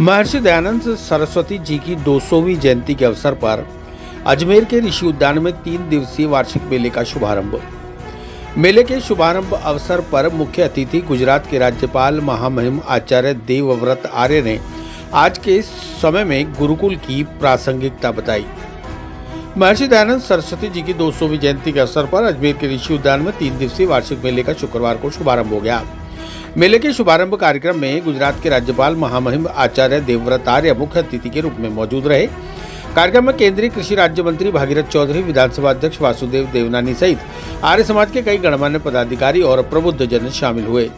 महर्षि दयानंद सरस्वती जी की 200वीं जयंती के अवसर पर अजमेर के ऋषि उद्यान में 3 दिवसीय वार्षिक मेले का शुभारंभ। मेले के शुभारंभ अवसर पर मुख्य अतिथि गुजरात के राज्यपाल महामहिम आचार्य देवव्रत आर्य ने आज के समय में गुरुकुल की प्रासंगिकता बताई। महर्षि दयानंद सरस्वती जी की 200वीं जयंती के अवसर पर अजमेर के ऋषि उद्यान में 3 दिवसीय वार्षिक मेले का शुक्रवार को शुभारंभ हो गया। मेले के शुभारंभ कार्यक्रम में गुजरात के राज्यपाल महामहिम आचार्य देवव्रत आर्य मुख्य अतिथि के रूप में मौजूद रहे। कार्यक्रम में केंद्रीय कृषि राज्य मंत्री भागीरथ चौधरी, विधानसभा अध्यक्ष वासुदेव देवनानी सहित आर्य समाज के कई गणमान्य पदाधिकारी और प्रबुद्ध जन शामिल हुए।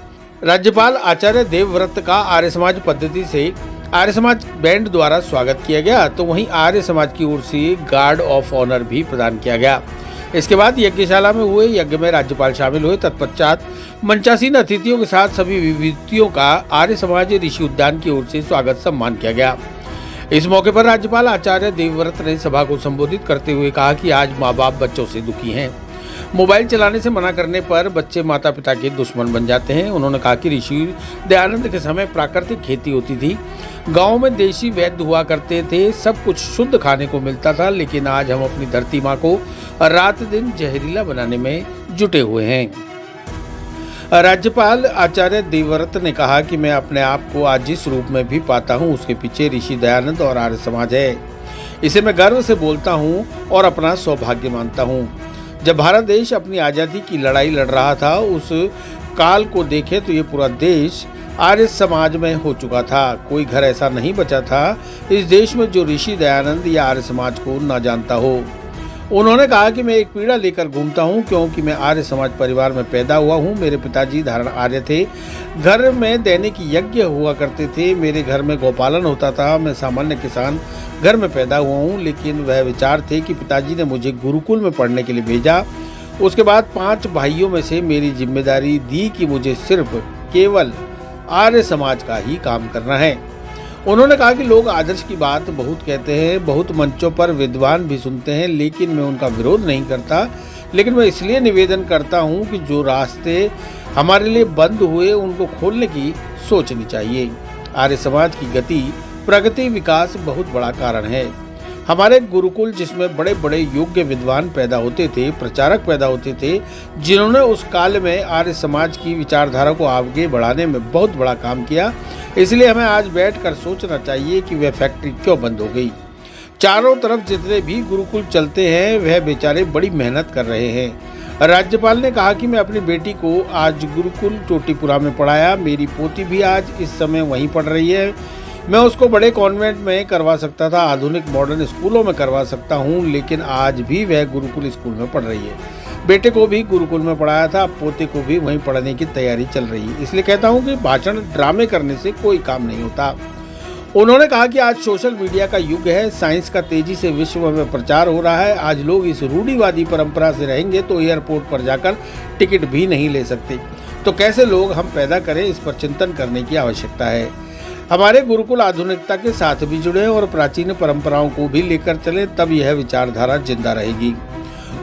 राज्यपाल आचार्य देवव्रत का आर्य समाज पद्धति से आर्य समाज बैंड द्वारा स्वागत किया गया, तो वहीं आर्य समाज की ओर से गार्ड ऑफ ऑनर भी प्रदान किया गया। इसके बाद यज्ञशाला में हुए यज्ञ में राज्यपाल शामिल हुए। तत्पश्चात मंचासीन अतिथियों के साथ सभी विभूतियों का आर्य समाज ऋषि उद्यान की ओर से स्वागत सम्मान किया गया। इस मौके पर राज्यपाल आचार्य देवव्रत ने सभा को संबोधित करते हुए कहा कि आज माँ बाप बच्चों से दुखी हैं। मोबाइल चलाने से मना करने पर बच्चे माता पिता के दुश्मन बन जाते हैं। उन्होंने कहा कि ऋषि दयानंद के समय प्राकृतिक खेती होती थी, गाँव में देशी वैद्य हुआ करते थे, सब कुछ शुद्ध खाने को मिलता था, लेकिन आज हम अपनी धरती माँ को रात दिन जहरीला बनाने में जुटे हुए हैं। राज्यपाल आचार्य देवव्रत ने कहा कि मैं अपने आप को आज जिस रूप में भी पाता हूँ उसके पीछे ऋषि दयानंद और आर्य समाज है। इसे मैं गर्व से बोलता हूँ और अपना सौभाग्य मानता हूँ। जब भारत देश अपनी आज़ादी की लड़ाई लड़ रहा था, उस काल को देखे तो ये पूरा देश आर्य समाज में हो चुका था। कोई घर ऐसा नहीं बचा था इस देश में जो ऋषि दयानंद या आर्य समाज को न जानता हो। उन्होंने कहा कि मैं एक पीढ़ा लेकर घूमता हूँ, क्योंकि मैं आर्य समाज परिवार में पैदा हुआ हूँ। मेरे पिताजी धारण आर्य थे। घर में दैनिक यज्ञ हुआ करते थे। मेरे घर में गौपालन होता था। मैं सामान्य किसान घर में पैदा हुआ हूँ, लेकिन वह विचार थे कि पिताजी ने मुझे गुरुकुल में पढ़ने के लिए भेजा। उसके बाद 5 भाइयों में से मेरी जिम्मेदारी दी कि मुझे सिर्फ केवल आर्य समाज का ही काम करना है। उन्होंने कहा कि लोग आदर्श की बात बहुत कहते हैं, बहुत मंचों पर विद्वान भी सुनते हैं, लेकिन मैं उनका विरोध नहीं करता। लेकिन मैं इसलिए निवेदन करता हूं कि जो रास्ते हमारे लिए बंद हुए उनको खोलने की सोचनी चाहिए। आर्य समाज की गति, प्रगति, विकास बहुत बड़ा कारण है। हमारे गुरुकुल जिसमें बड़े बड़े योग्य विद्वान पैदा होते थे, प्रचारक पैदा होते थे, जिन्होंने उस काल में आर्य समाज की विचारधारा को आगे बढ़ाने में बहुत बड़ा काम किया। इसलिए हमें आज बैठकर सोचना चाहिए कि वह फैक्ट्री क्यों बंद हो गई। चारों तरफ जितने भी गुरुकुल चलते हैं वह बेचारे बड़ी मेहनत कर रहे हैं। राज्यपाल ने कहा कि मैं अपनी बेटी को आज गुरुकुल चोटीपुरा में पढ़ाया। मेरी पोती भी आज इस समय वहीं पढ़ रही है। मैं उसको बड़े कॉन्वेंट में करवा सकता था, आधुनिक मॉडर्न स्कूलों में करवा सकता हूँ, लेकिन आज भी वह गुरुकुल स्कूल में पढ़ रही है। बेटे को भी गुरुकुल में पढ़ाया था, पोते को भी वहीं पढ़ने की तैयारी चल रही है। इसलिए कहता हूँ कि भाषण ड्रामे करने से कोई काम नहीं होता। उन्होंने कहा कि आज सोशल मीडिया का युग है, साइंस का तेजी से विश्व में प्रचार हो रहा है। आज लोग इस रूढ़िवादी परंपरा से रहेंगे तो एयरपोर्ट पर जाकर टिकट भी नहीं ले सकते, तो कैसे लोग हम पैदा करें, इस पर चिंतन करने की आवश्यकता है। हमारे गुरुकुल आधुनिकता के साथ भी जुड़े और प्राचीन परंपराओं को भी लेकर चले, तब यह विचारधारा जिंदा रहेगी।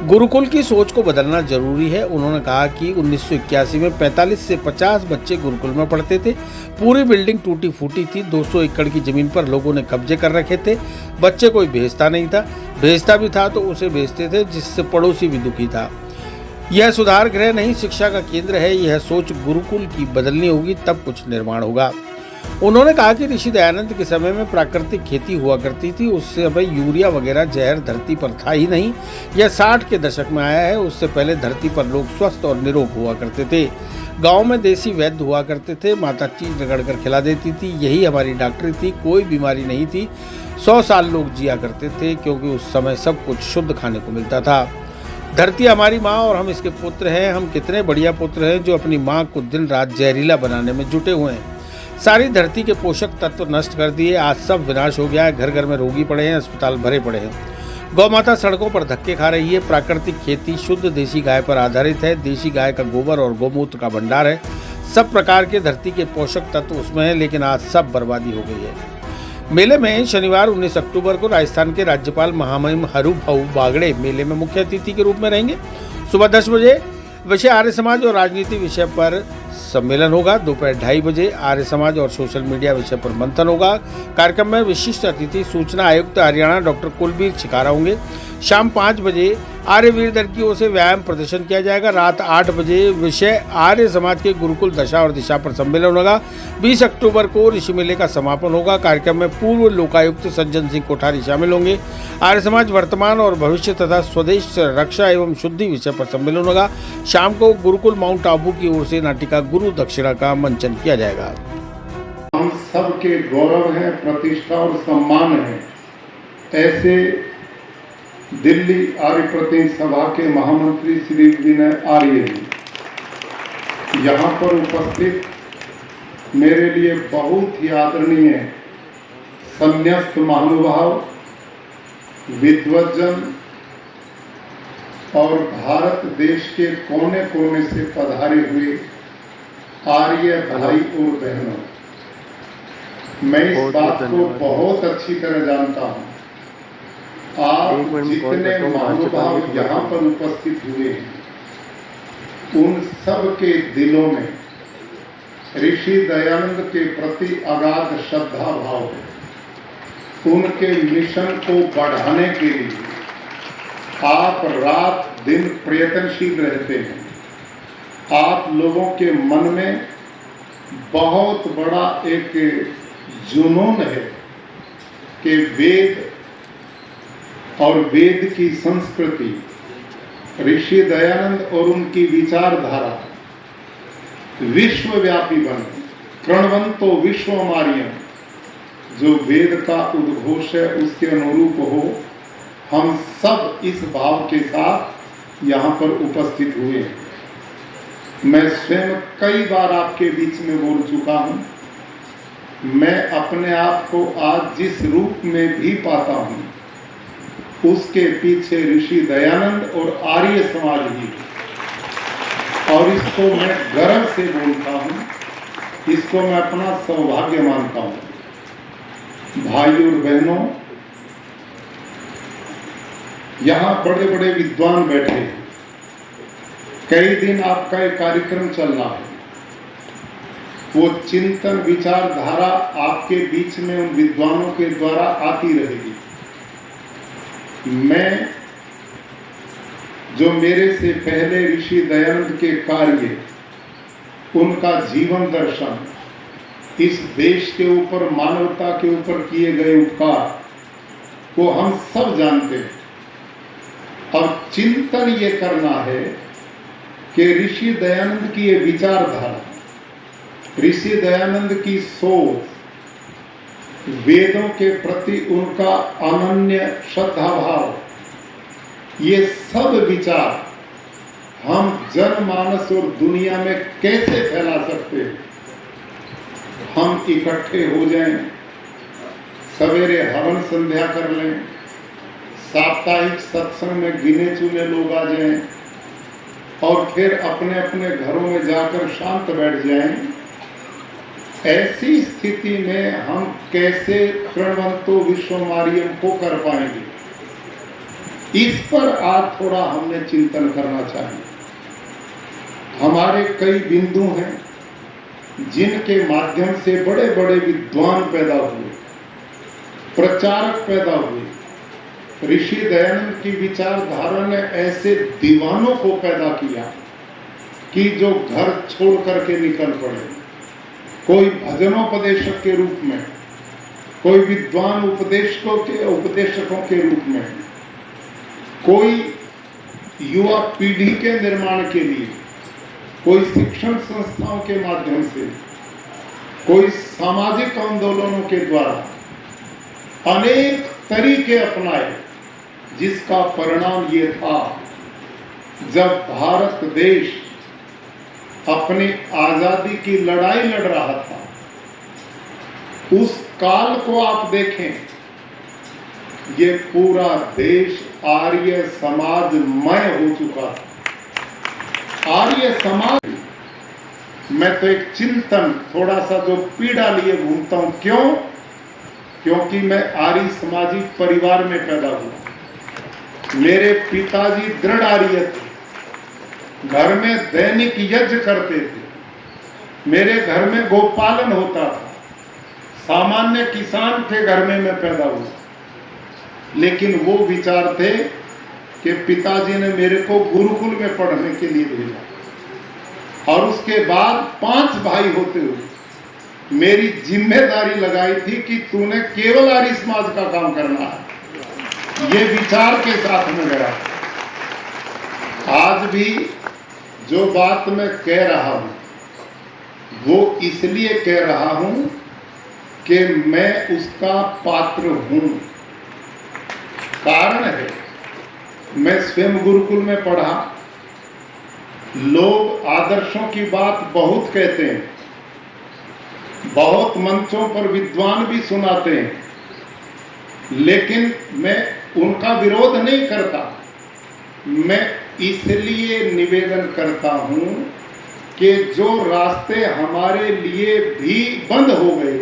गुरुकुल की सोच को बदलना जरूरी है। उन्होंने कहा कि 1981 में 45 से 50 बच्चे गुरुकुल में पढ़ते थे। पूरी बिल्डिंग टूटी फूटी थी। 200 एकड़ की जमीन पर लोगों ने कब्जे कर रखे थे। बच्चे कोई भेजता नहीं था, भेजता भी था तो उसे भेजते थे जिससे पड़ोसी भी दुखी था। यह सुधार गृह नहीं, शिक्षा का केंद्र है। यह सोच गुरुकुल की बदलनी होगी, तब कुछ निर्माण होगा। उन्होंने कहा कि ऋषि दयानंद के समय में प्राकृतिक खेती हुआ करती थी। उससे अब यूरिया वगैरह जहर धरती पर था ही नहीं। यह 60 के दशक में आया है। उससे पहले धरती पर लोग स्वस्थ और निरोग हुआ करते थे। गांव में देसी वैद्य हुआ करते थे। माता चीज रगड़ कर खिला देती थी, यही हमारी डॉक्टरी थी। कोई बीमारी नहीं थी। 100 साल लोग जिया करते थे, क्योंकि उस समय सब कुछ शुद्ध खाने को मिलता था। धरती हमारी माँ और हम इसके पुत्र हैं। हम कितने बढ़िया पुत्र हैं जो अपनी माँ को दिन रात जहरीला बनाने में जुटे हुए हैं। सारी धरती के पोषक तत्व नष्ट कर दिए। आज सब विनाश हो गया है। घर घर में रोगी पड़े हैं, अस्पताल भरे पड़े हैं। गौ माता सड़कों पर धक्के खा रही है। प्राकृतिक खेती शुद्ध देसी गाय पर आधारित है। देसी गाय का गोबर और गोमूत्र का भंडार है। सब प्रकार के धरती के पोषक तत्व उसमें है, लेकिन आज सब बर्बादी हो गई है। मेले में शनिवार 19 अक्टूबर को राजस्थान के राज्यपाल महामहिम हरुभाऊ बागड़े मेले में मुख्य अतिथि के रूप में रहेंगे। सुबह 10 बजे विषय आर्य समाज और राजनीति विषय पर सम्मेलन होगा। दोपहर 2:30 बजे आर्य समाज और सोशल मीडिया विषय पर मंथन होगा। कार्यक्रम में विशिष्ट अतिथि सूचना आयुक्त हरियाणा डॉक्टर कुलबीर छिकारा होंगे। शाम 5 बजे आर्य वीर दल की ओर से व्यायाम प्रदर्शन किया जाएगा। रात 8 बजे विषय आर्य समाज के गुरुकुल दशा और दिशा पर सम्मेलन होगा। 20 अक्टूबर को ऋषि मेले का समापन होगा। कार्यक्रम में पूर्व लोकायुक्त सज्जन सिंह कोठारी शामिल होंगे। आर्य समाज वर्तमान और भविष्य तथा स्वदेश रक्षा एवं शुद्धि विषय पर सम्मेलन होगा। शाम को गुरुकुल माउंट आबू की ओर से नाटिका गुरु दक्षिणा का मंचन किया जाएगा। हम सबके गौरव है, प्रतिष्ठा और सम्मान है, ऐसे दिल्ली आर्य प्रतिनिधि सभा के महामंत्री श्री विनय आर्य जी यहाँ पर उपस्थित मेरे लिए बहुत ही आदरणीय संन्यस्त महानुभाव, विद्वज्जन और भारत देश के कोने कोने से पधारे हुए आर्य भाई और बहनों, मैं इस बात को बहुत अच्छी तरह जानता हूँ। आप जितने महानुभाव यहाँ पर उपस्थित हुए हैं, उन सब के दिलों में ऋषि दयानंद के प्रति अगाध श्रद्धा भाव है। उनके मिशन को बढ़ाने के लिए आप रात दिन प्रयत्नशील रहते हैं। आप लोगों के मन में बहुत बड़ा एक जुनून है कि वेद और वेद की संस्कृति, ऋषि दयानंद और उनकी विचारधारा विश्वव्यापी बने। प्रणवंतो विश्वमार्यम, जो वेद का उद्घोष है उसके अनुरूप हो। हम सब इस भाव के साथ यहाँ पर उपस्थित हुए हैं। मैं स्वयं कई बार आपके बीच में बोल चुका हूँ। मैं अपने आप को आज जिस रूप में भी पाता हूँ, उसके पीछे ऋषि दयानंद और आर्य समाज ही, और इसको मैं गर्व से बोलता हूँ, इसको मैं अपना सौभाग्य मानता हूँ। भाई और बहनों, यहाँ बड़े बड़े विद्वान बैठे हैं। कई दिन आपका एक कार्यक्रम चल रहा है। वो चिंतन विचारधारा आपके बीच में उन विद्वानों के द्वारा आती रहेगी। मैं, जो मेरे से पहले ऋषि दयानंद के कार्य, उनका जीवन दर्शन, इस देश के ऊपर, मानवता के ऊपर किए गए उपकार को हम सब जानते हैं। और चिंतन ये करना है कि ऋषि दयानंद की ये विचारधारा, ऋषि दयानंद की सोच, वेदों के प्रति उनका अनन्य श्रद्धा भाव, ये सब विचार हम जनमानस और दुनिया में कैसे फैला सकते हैं। हम इकट्ठे हो जाएं, सवेरे हवन संध्या कर लें, साप्ताहिक सत्संग में गिने चुने लोग आ जाएं और फिर अपने अपने घरों में जाकर शांत बैठ जाएं। ऐसी स्थिति में हम कैसे प्रणवंतो विश्वमार्यम को कर पाएंगे, इस पर आज थोड़ा हमने चिंतन करना चाहिए। हमारे कई बिंदु हैं जिनके माध्यम से बड़े बड़े विद्वान पैदा हुए, प्रचारक पैदा हुए। ऋषि दयानंद की विचारधारा ने ऐसे दीवानों को पैदा किया कि जो घर छोड़ करके निकल पड़े। कोई भजनोपदेशक के रूप में, कोई विद्वान उपदेशकों के रूप में, कोई युवा पीढ़ी के निर्माण के लिए, कोई शिक्षण संस्थाओं के माध्यम से, कोई सामाजिक आंदोलनों के द्वारा अनेक तरीके अपनाए, जिसका परिणाम ये था, जब भारत देश अपनी आजादी की लड़ाई लड़ रहा था, उस काल को आप देखें, ये पूरा देश आर्य समाजमय हो चुका था। आर्य समाज, मैं तो एक चिंतन, थोड़ा सा जो पीड़ा लिए घूमता हूं। क्यों? क्योंकि मैं आर्य समाजी परिवार में पैदा हुआ। मेरे पिताजी दृढ़ आर्य थे, घर में दैनिक यज्ञ करते थे, मेरे घर में गोपालन होता था, सामान्य किसान के घर में मैं पैदा हुआ, लेकिन वो विचार थे कि पिताजी ने मेरे को गुरुकुल में पढ़ने के लिए भेजा और उसके बाद 5 भाई होते हुए मेरी जिम्मेदारी लगाई थी कि तूने केवल आर्य समाज का काम करना है। ये विचार के साथ में गया। आज भी जो बात मैं कह रहा हूं वो इसलिए कह रहा हूं कि मैं उसका पात्र हूं। कारण है, मैं स्वयं गुरुकुल में पढ़ा। लोग आदर्शों की बात बहुत कहते हैं, बहुत मंचों पर विद्वान भी सुनाते हैं, लेकिन मैं उनका विरोध नहीं करता। मैं इसलिए निवेदन करता हूं कि जो रास्ते हमारे लिए भी बंद हो गए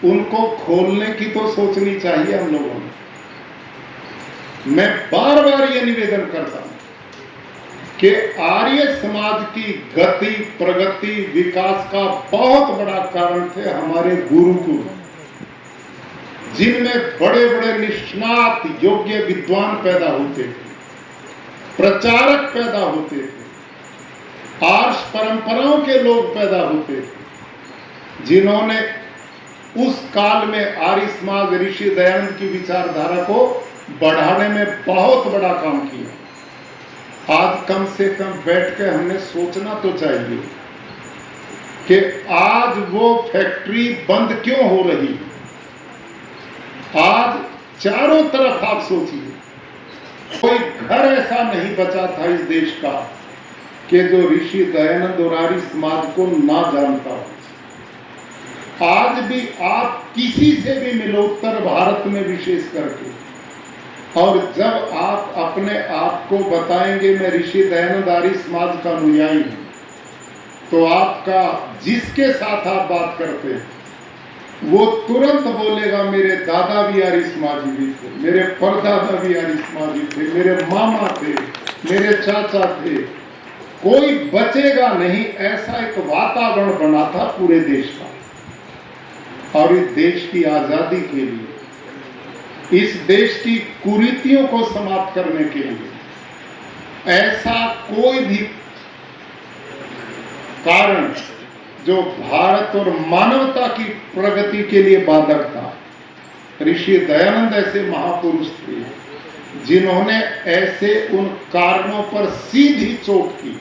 उनको खोलने की तो सोचनी चाहिए हम लोगों ने। मैं बार बार ये निवेदन करता हूं कि आर्य समाज की गति, प्रगति, विकास का बहुत बड़ा कारण थे हमारे गुरुकुल, जिनमें बड़े बड़े निष्णात योग्य विद्वान पैदा होते थे, प्रचारक पैदा होते थे, आर्ष परंपराओं के लोग पैदा होते थे, जिन्होंने उस काल में आर्य समाज ऋषि दयानंद की विचारधारा को बढ़ाने में बहुत बड़ा काम किया। आज कम से कम बैठ के हमने सोचना तो चाहिए कि आज वो फैक्ट्री बंद क्यों हो रही है। आज चारों तरफ आप सोचिए, कोई घर ऐसा नहीं बचा था इस देश का कि जो ऋषि दयानंद और आर्य समाज को ना जानता हो। आज भी आप किसी से भी मिलो उत्तर भारत में विशेष करके, और जब आप अपने आप को बताएंगे मैं ऋषि दयानंद आर्य समाज का अनुयायी हूं, तो आपका जिसके साथ आप बात करते हैं वो तुरंत बोलेगा मेरे दादा भी आर्य समाजी भी थे, मेरे परदादा भी आर्य समाजी थे, मेरे मामा थे, मेरे चाचा थे। कोई बचेगा नहीं। ऐसा एक वातावरण बना था पूरे देश का। और इस देश की आजादी के लिए, इस देश की कुरीतियों को समाप्त करने के लिए ऐसा कोई भी कारण जो भारत और मानवता की प्रगति के लिए बाधक था, ऋषि दयानंद ऐसे महापुरुष थे जिन्होंने ऐसे उन कारणों पर सीधी चोट की।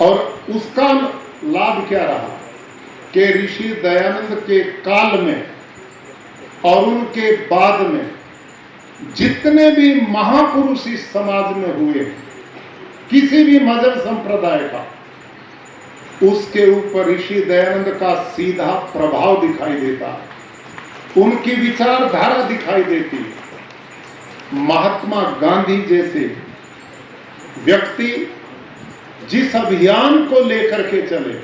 और उसका लाभ क्या रहा कि ऋषि दयानंद के काल में और उनके बाद में जितने भी महापुरुष इस समाज में हुए, किसी भी मजहब संप्रदाय का, उसके ऊपर ऋषि दयानंद का सीधा प्रभाव दिखाई देता है, उनकी विचारधारा दिखाई देती है। महात्मा गांधी जैसे व्यक्ति जिस अभियान को लेकर के चले,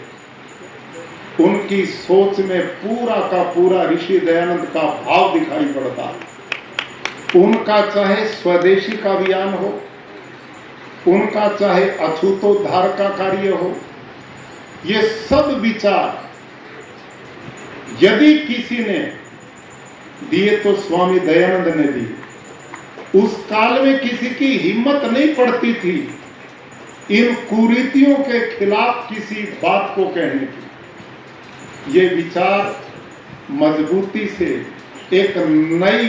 उनकी सोच में पूरा का पूरा ऋषि दयानंद का भाव दिखाई पड़ता है। उनका चाहे स्वदेशी का अभियान हो, उनका चाहे अछूतोद्धार का कार्य हो, ये सब विचार यदि किसी ने दिए तो स्वामी दयानंद ने दिए। उस काल में किसी की हिम्मत नहीं पड़ती थी इन कुरीतियों के खिलाफ किसी बात को कहने की। ये विचार मजबूती से एक नई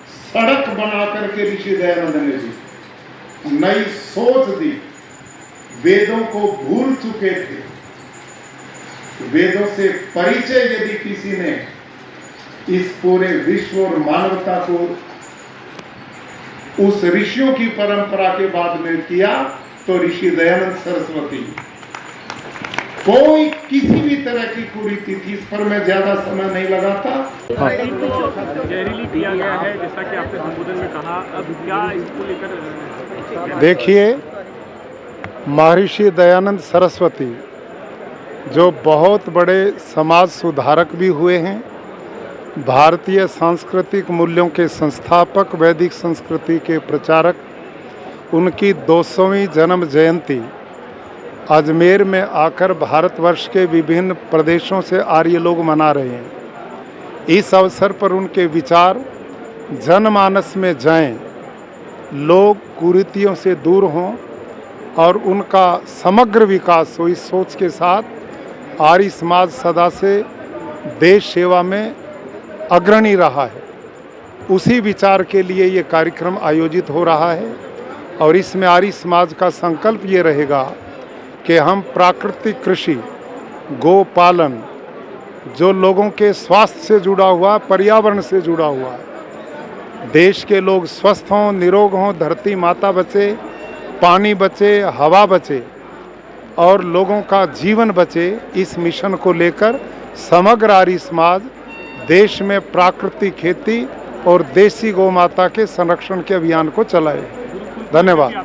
सड़क बना करके ऋषि दयानंद ने दी, नई सोच दी। वेदों को भूल चुके थे, वेदों से परिचय यदि किसी ने इस पूरे विश्व और मानवता को उस ऋषियों की परंपरा के बाद में किया तो ऋषि दयानंद सरस्वती। कोई किसी भी तरह की कुरीति थी, इस पर मैं ज्यादा समय नहीं लगाता। जहरीली किया गया है जैसा कि आपने संबोधन में कहा, अब क्या इसको लेकर? देखिए, महर्षि दयानंद सरस्वती जो बहुत बड़े समाज सुधारक भी हुए हैं, भारतीय सांस्कृतिक मूल्यों के संस्थापक, वैदिक संस्कृति के प्रचारक, उनकी 200वीं जन्म जयंती अजमेर में आकर भारतवर्ष के विभिन्न प्रदेशों से आर्य लोग मना रहे हैं। इस अवसर पर उनके विचार जनमानस में जाएं, लोग कुरीतियों से दूर हों और उनका समग्र विकास हो, इस सोच के साथ आर्य समाज सदा से देश सेवा में अग्रणी रहा है। उसी विचार के लिए ये कार्यक्रम आयोजित हो रहा है और इसमें आर्य समाज का संकल्प ये रहेगा कि हम प्राकृतिक कृषि, गोपालन, जो लोगों के स्वास्थ्य से जुड़ा हुआ, पर्यावरण से जुड़ा हुआ है, देश के लोग स्वस्थ हों, निरोग हों, धरती माता बचे, पानी बचे, हवा बचे और लोगों का जीवन बचे, इस मिशन को लेकर समग्र आर्य समाज देश में प्राकृतिक खेती और देसी गौ माता के संरक्षण के अभियान को चलाए। धन्यवाद।